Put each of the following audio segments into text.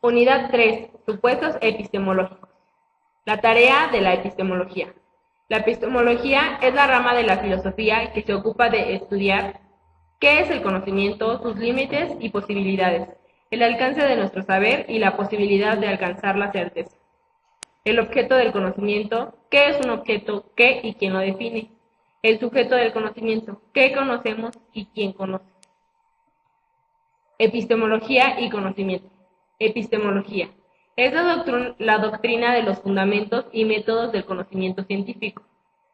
Unidad 3. Supuestos epistemológicos. La tarea de la epistemología. La epistemología es la rama de la filosofía que se ocupa de estudiar qué es el conocimiento, sus límites y posibilidades, el alcance de nuestro saber y la posibilidad de alcanzar la certeza. El objeto del conocimiento, qué es un objeto, qué y quién lo define. El sujeto del conocimiento, qué conocemos y quién conoce. Epistemología y conocimiento. Epistemología. Es la doctrina de los fundamentos y métodos del conocimiento científico.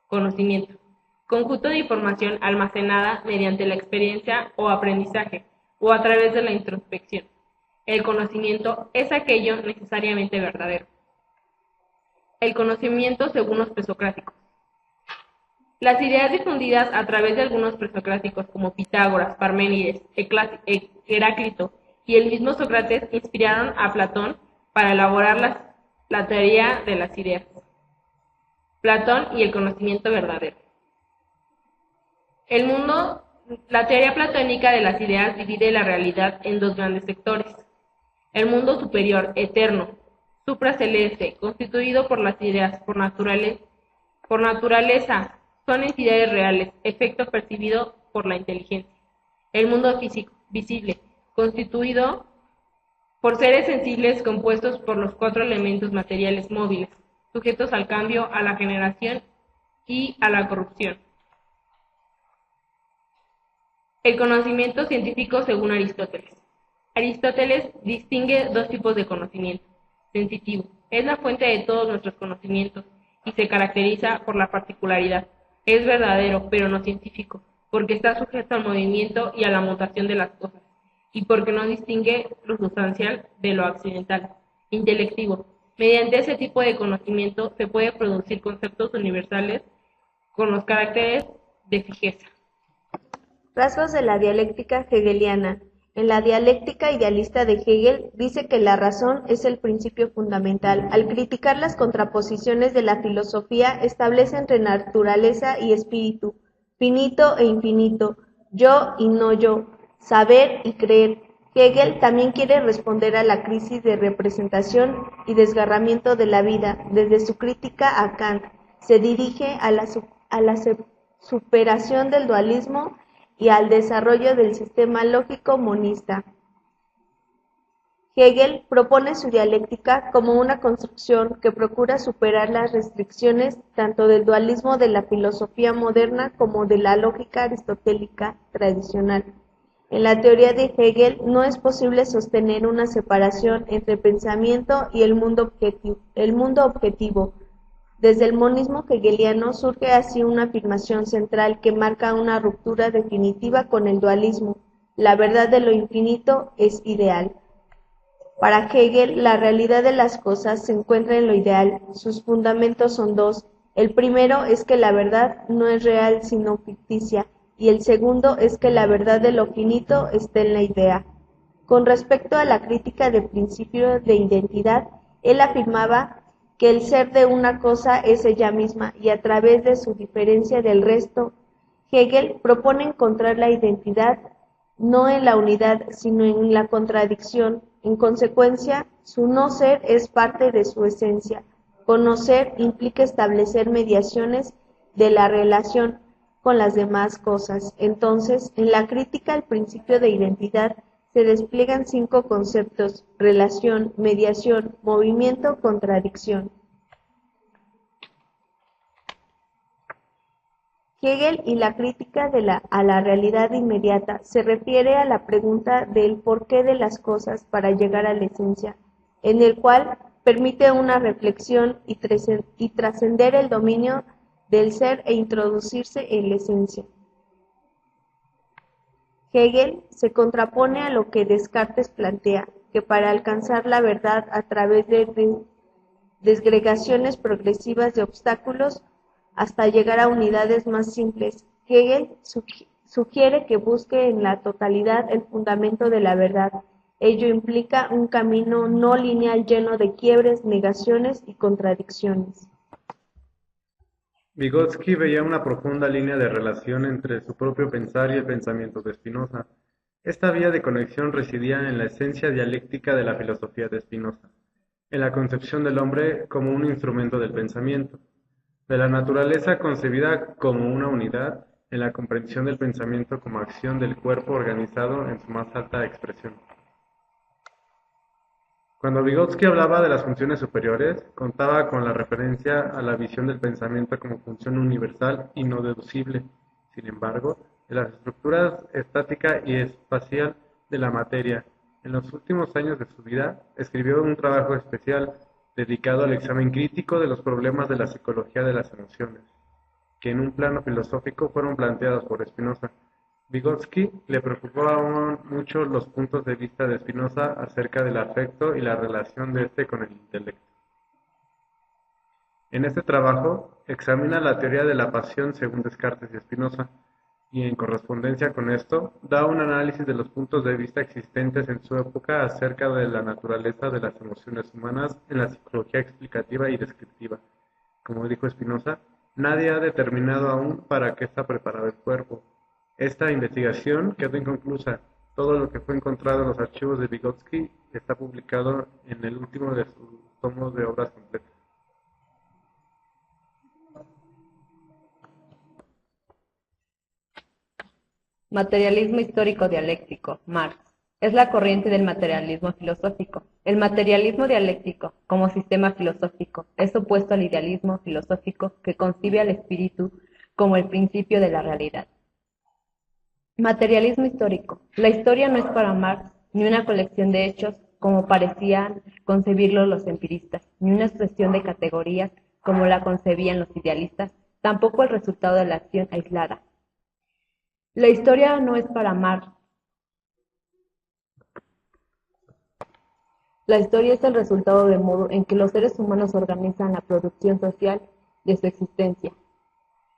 Conocimiento. Conjunto de información almacenada mediante la experiencia o aprendizaje, o a través de la introspección. El conocimiento es aquello necesariamente verdadero. El conocimiento según los presocráticos. Las ideas difundidas a través de algunos presocráticos como Pitágoras, Parménides, Heráclito y el mismo Sócrates inspiraron a Platón para elaborar la teoría de las ideas. Platón y el conocimiento verdadero. La teoría platónica de las ideas divide la realidad en dos grandes sectores. El mundo superior, eterno, supraceleste, constituido por las ideas por naturaleza, son entidades reales, efecto percibido por la inteligencia. El mundo físico, visible, constituido por seres sensibles compuestos por los cuatro elementos materiales móviles, sujetos al cambio, a la generación y a la corrupción. El conocimiento científico según Aristóteles. Aristóteles distingue dos tipos de conocimiento. Sensitivo, es la fuente de todos nuestros conocimientos y se caracteriza por la particularidad. Es verdadero, pero no científico, porque está sujeto al movimiento y a la mutación de las cosas, y porque no distingue lo sustancial de lo accidental. Intelectivo, mediante ese tipo de conocimiento se puede producir conceptos universales con los caracteres de fijeza. Rasgos de la dialéctica hegeliana. En la dialéctica idealista de Hegel dice que la razón es el principio fundamental. Al criticar las contraposiciones de la filosofía, establece entre naturaleza y espíritu, finito e infinito, yo y no yo, saber y creer. Hegel también quiere responder a la crisis de representación y desgarramiento de la vida. Desde su crítica a Kant, se dirige a la superación del dualismo y al desarrollo del sistema lógico monista. Hegel propone su dialéctica como una construcción que procura superar las restricciones tanto del dualismo de la filosofía moderna como de la lógica aristotélica tradicional. En la teoría de Hegel no es posible sostener una separación entre pensamiento y el mundo objetivo. Desde el monismo hegeliano surge así una afirmación central que marca una ruptura definitiva con el dualismo. La verdad de lo infinito es ideal. Para Hegel, la realidad de las cosas se encuentra en lo ideal. Sus fundamentos son dos. El primero es que la verdad no es real sino ficticia, y el segundo es que la verdad de lo finito está en la idea. Con respecto a la crítica del principio de identidad, él afirmaba que el ser de una cosa es ella misma, y a través de su diferencia del resto, Hegel propone encontrar la identidad no en la unidad, sino en la contradicción. En consecuencia, su no ser es parte de su esencia. Conocer implica establecer mediaciones de la relación con las demás cosas. Entonces, en la crítica al principio de identidad, se despliegan 5 conceptos: relación, mediación, movimiento, contradicción. Hegel y la crítica a la realidad inmediata se refiere a la pregunta del porqué de las cosas para llegar a la esencia, en el cual permite una reflexión y trascender el dominio del ser e introducirse en la esencia. Hegel se contrapone a lo que Descartes plantea, que para alcanzar la verdad a través de desgregaciones progresivas de obstáculos hasta llegar a unidades más simples, Hegel sugiere que busque en la totalidad el fundamento de la verdad. Ello implica un camino no lineal lleno de quiebres, negaciones y contradicciones. Vygotsky veía una profunda línea de relación entre su propio pensar y el pensamiento de Spinoza. Esta vía de conexión residía en la esencia dialéctica de la filosofía de Spinoza, en la concepción del hombre como un instrumento del pensamiento, de la naturaleza concebida como una unidad, en la comprensión del pensamiento como acción del cuerpo organizado en su más alta expresión. Cuando Vygotsky hablaba de las funciones superiores, contaba con la referencia a la visión del pensamiento como función universal y no deducible. Sin embargo, de las estructuras estática y espacial de la materia. En los últimos años de su vida, escribió un trabajo especial dedicado al examen crítico de los problemas de la psicología de las emociones, que en un plano filosófico fueron planteados por Spinoza. Vygotsky le preocupaban mucho los puntos de vista de Spinoza acerca del afecto y la relación de este con el intelecto. En este trabajo examina la teoría de la pasión según Descartes y Spinoza, y en correspondencia con esto, da un análisis de los puntos de vista existentes en su época acerca de la naturaleza de las emociones humanas en la psicología explicativa y descriptiva. Como dijo Spinoza, nadie ha determinado aún para qué está preparado el cuerpo. Esta investigación quedó inconclusa. Todo lo que fue encontrado en los archivos de Vygotsky está publicado en el último de sus tomos de obras completas. Materialismo histórico dialéctico, Marx. Es la corriente del materialismo filosófico. El materialismo dialéctico, como sistema filosófico, es opuesto al idealismo filosófico que concibe al espíritu como el principio de la realidad. Materialismo histórico. La historia no es para Marx ni una colección de hechos como parecían concebirlo los empiristas, ni una expresión de categorías como la concebían los idealistas, tampoco el resultado de la acción aislada. La historia no es para Marx. La historia es el resultado del modo en que los seres humanos organizan la producción social de su existencia.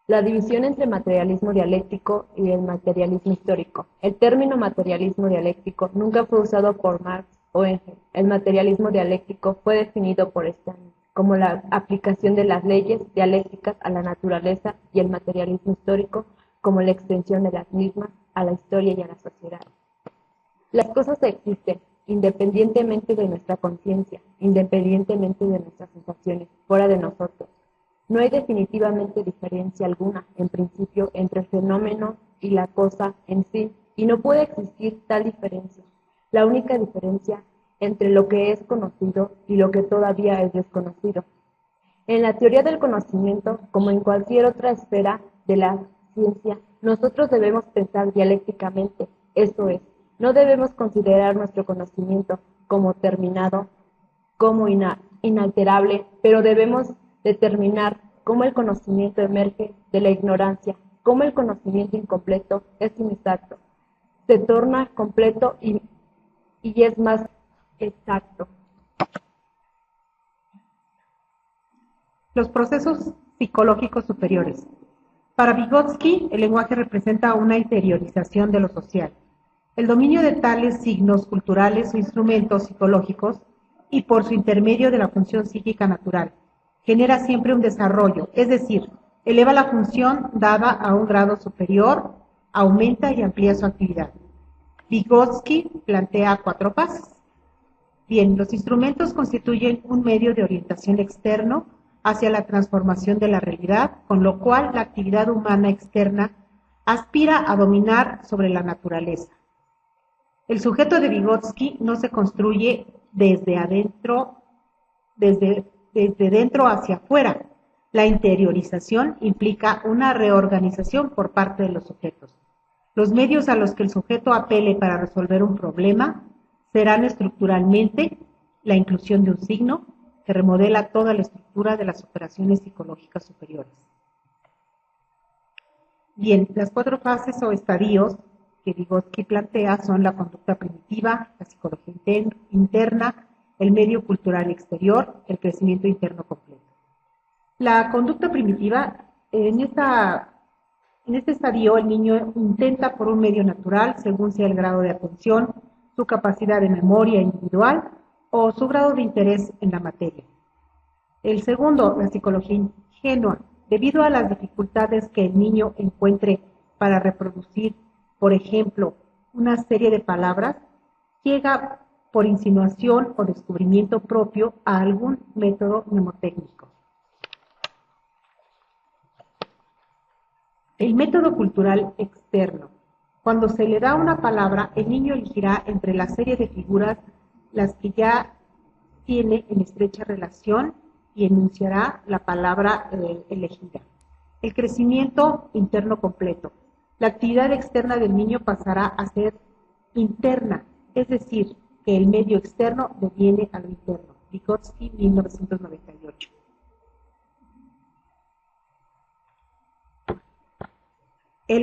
La división entre materialismo dialéctico y el materialismo histórico. El término materialismo dialéctico nunca fue usado por Marx o Engels. El materialismo dialéctico fue definido por Stein como la aplicación de las leyes dialécticas a la naturaleza y el materialismo histórico como la extensión de las mismas a la historia y a la sociedad. Las cosas existen independientemente de nuestra conciencia, independientemente de nuestras sensaciones, fuera de nosotros. No hay definitivamente diferencia alguna, en principio, entre el fenómeno y la cosa en sí, y no puede existir tal diferencia. La única diferencia entre lo que es conocido y lo que todavía es desconocido. En la teoría del conocimiento, como en cualquier otra esfera de la ciencia, nosotros debemos pensar dialécticamente, esto es, no debemos considerar nuestro conocimiento como terminado, como inalterable, pero debemos determinar cómo el conocimiento emerge de la ignorancia, cómo el conocimiento incompleto es inexacto, se torna completo y es más exacto. Los procesos psicológicos superiores. Para Vygotsky, el lenguaje representa una interiorización de lo social. El dominio de tales signos culturales o instrumentos psicológicos y por su intermedio de la función psíquica natural, genera siempre un desarrollo, es decir, eleva la función dada a un grado superior, aumenta y amplía su actividad. Vygotsky plantea 4 fases. Bien, los instrumentos constituyen un medio de orientación externo hacia la transformación de la realidad, con lo cual la actividad humana externa aspira a dominar sobre la naturaleza. El sujeto de Vygotsky no se construye desde dentro hacia afuera. La interiorización implica una reorganización por parte de los sujetos. Los medios a los que el sujeto apele para resolver un problema serán estructuralmente la inclusión de un signo que remodela toda la estructura de las operaciones psicológicas superiores. Bien, las 4 fases o estadios que Vygotsky plantea son la conducta primitiva, la psicología interna, el medio cultural exterior, el crecimiento interno completo. La conducta primitiva, en este estadio el niño intenta por un medio natural, según sea el grado de atención, su capacidad de memoria individual o su grado de interés en la materia. El segundo, la psicología ingenua, debido a las dificultades que el niño encuentre para reproducir, por ejemplo, una serie de palabras, llega por insinuación o descubrimiento propio a algún método mnemotécnico. El método cultural externo. Cuando se le da una palabra, el niño elegirá entre la serie de figuras las que ya tiene en estrecha relación y enunciará la palabra elegida. El crecimiento interno completo. La actividad externa del niño pasará a ser interna, es decir, que el medio externo deviene a lo interno. Vygotsky, 1998.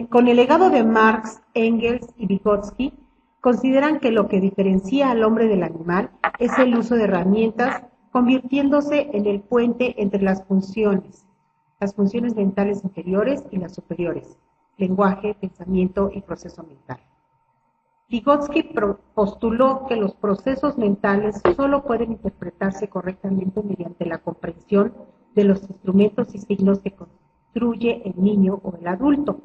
Con el legado de Marx, Engels y Vygotsky, consideran que lo que diferencia al hombre del animal es el uso de herramientas, convirtiéndose en el puente entre las funciones mentales inferiores y las superiores, lenguaje, pensamiento y proceso mental. Vygotsky postuló que los procesos mentales solo pueden interpretarse correctamente mediante la comprensión de los instrumentos y signos que construye el niño o el adulto.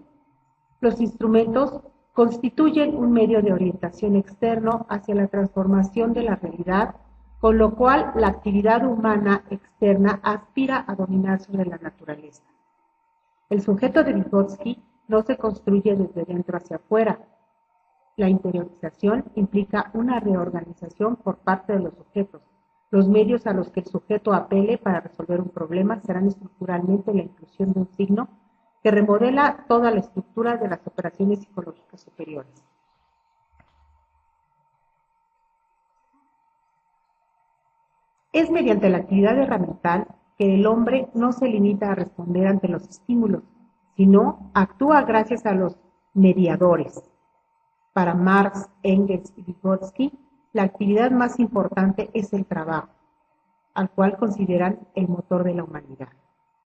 Los instrumentos constituyen un medio de orientación externo hacia la transformación de la realidad, con lo cual la actividad humana externa aspira a dominar sobre la naturaleza. El sujeto de Vygotsky no se construye desde dentro hacia afuera. La interiorización implica una reorganización por parte de los sujetos. Los medios a los que el sujeto apele para resolver un problema serán estructuralmente la inclusión de un signo que remodela toda la estructura de las operaciones psicológicas superiores. Es mediante la actividad herramental que el hombre no se limita a responder ante los estímulos, sino actúa gracias a los mediadores. Para Marx, Engels y Vygotsky, la actividad más importante es el trabajo, al cual consideran el motor de la humanidad.